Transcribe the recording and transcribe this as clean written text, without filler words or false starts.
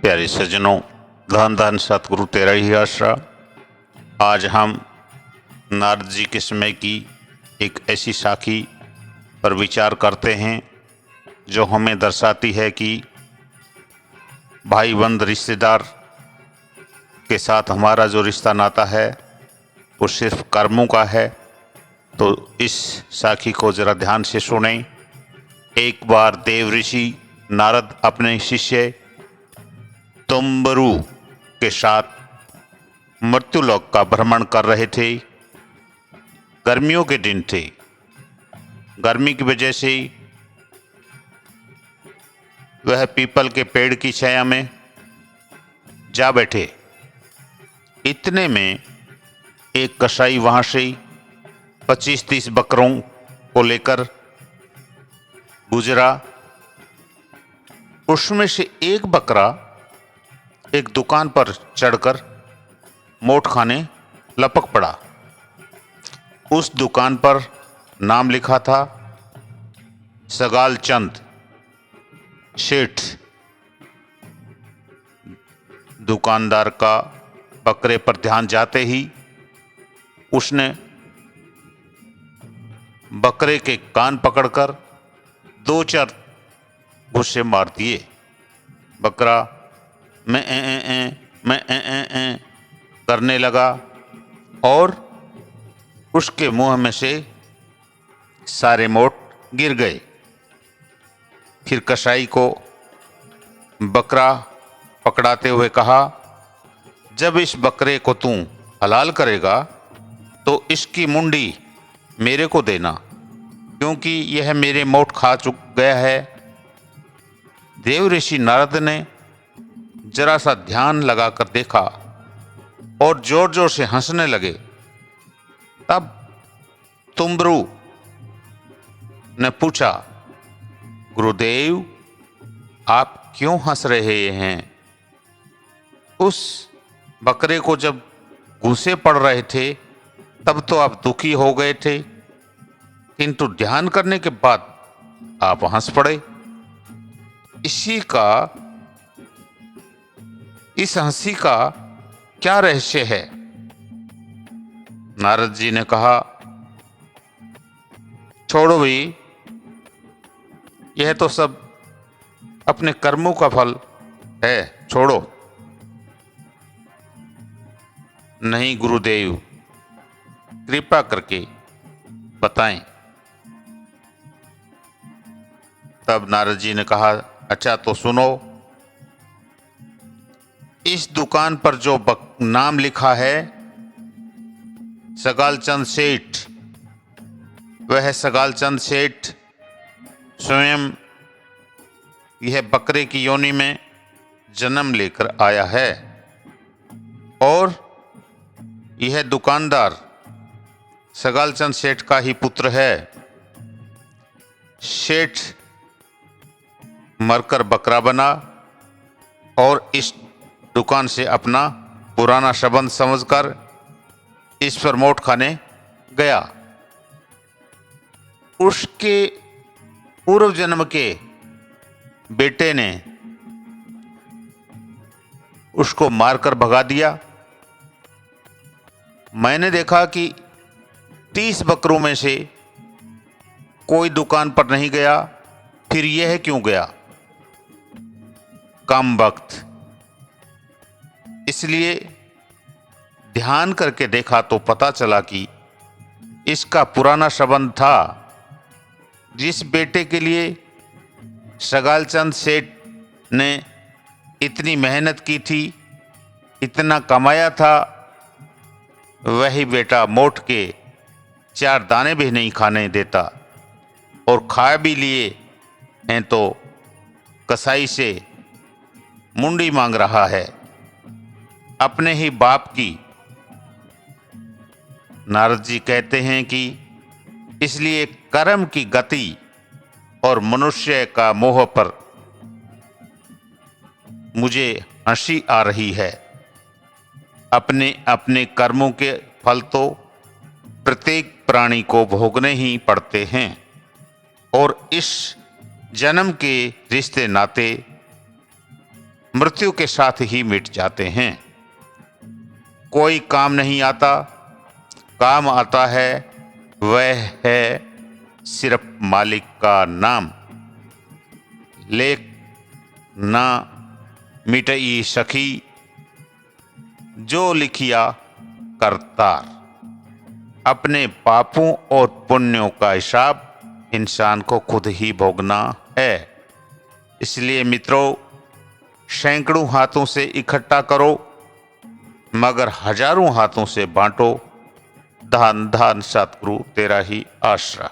प्यारे सज्जनों, धन धन सतगुरु तेरा ही आसरा। आज हम नारद जी के समय की एक ऐसी साखी पर विचार करते हैं जो हमें दर्शाती है कि भाई बंद रिश्तेदार के साथ हमारा जो रिश्ता नाता है वो सिर्फ कर्मों का है। तो इस साखी को जरा ध्यान से सुनें। एक बार देव ऋषि नारद अपने शिष्य तुम्बरु के साथ मृत्युलोक का भ्रमण कर रहे थे। गर्मियों के दिन थे। गर्मी की वजह से वह पीपल के पेड़ की छाया में जा बैठे। इतने में एक कसाई वहां से 25-30 बकरों को लेकर गुजरा। उसमें से एक बकरा एक दुकान पर चढ़कर मोट खाने लपक पड़ा। उस दुकान पर नाम लिखा था सगाल चंद सेठ। दुकानदार का बकरे पर ध्यान जाते ही उसने बकरे के कान पकड़कर 2-4 घुस्से मार दिए। बकरा मैं करने लगा और उसके मुंह में से सारे मोट गिर गए। फिर कसाई को बकरा पकड़ाते हुए कहा, जब इस बकरे को तू हलाल करेगा तो इसकी मुंडी मेरे को देना, क्योंकि यह मेरे मोट खा चुक गया है। देव ऋषि नारद ने जरा सा ध्यान लगाकर देखा और जोर जोर से हंसने लगे। तब तुम्बरु ने पूछा, गुरुदेव आप क्यों हंस रहे हैं? उस बकरे को जब घूंसे पड़ रहे थे तब तो आप दुखी हो गए थे, किंतु ध्यान करने के बाद आप हंस पड़े। इस हंसी का क्या रहस्य है? नारद जी ने कहा, छोड़ो भाई, यह तो सब अपने कर्मों का फल है, छोड़ो। नहीं गुरुदेव, कृपा करके बताएं। तब नारद जी ने कहा, अच्छा तो सुनो। इस दुकान पर जो नाम लिखा है सगाल चंद सेठ, वह सगाल चंद सेठ स्वयं यह बकरे की योनि में जन्म लेकर आया है और यह दुकानदार सगाल चंद सेठ का ही पुत्र है। सेठ मरकर बकरा बना और इस दुकान से अपना पुराना संबंध समझकर इस पर मोट खाने गया। उसके पूर्व जन्म के बेटे ने उसको मारकर भगा दिया। मैंने देखा कि 30 बकरों में से कोई दुकान पर नहीं गया, फिर यह क्यों गया? कम वक्त। इसलिए ध्यान करके देखा तो पता चला कि इसका पुराना संबंध था। जिस बेटे के लिए सगाल चंद सेठ ने इतनी मेहनत की थी, इतना कमाया था, वही बेटा मोट के 4 दाने भी नहीं खाने देता और खा भी लिए हैं तो कसाई से मुंडी मांग रहा है, अपने ही बाप की। नारद जी कहते हैं कि इसलिए कर्म की गति और मनुष्य का मोह पर मुझे हंसी आ रही है। अपने अपने कर्मों के फल तो प्रत्येक प्राणी को भोगने ही पड़ते हैं और इस जन्म के रिश्ते नाते मृत्यु के साथ ही मिट जाते हैं। कोई काम नहीं आता, काम आता है वह है सिर्फ मालिक का नाम। लेख ना मिटई सखी जो लिखिया करतार। अपने पापों और पुण्यों का हिसाब इंसान को खुद ही भोगना है। इसलिए मित्रों, सैकड़ों हाथों से इकट्ठा करो मगर हजारों हाथों से बांटो। धन धन सतगुरु तेरा ही आसरा।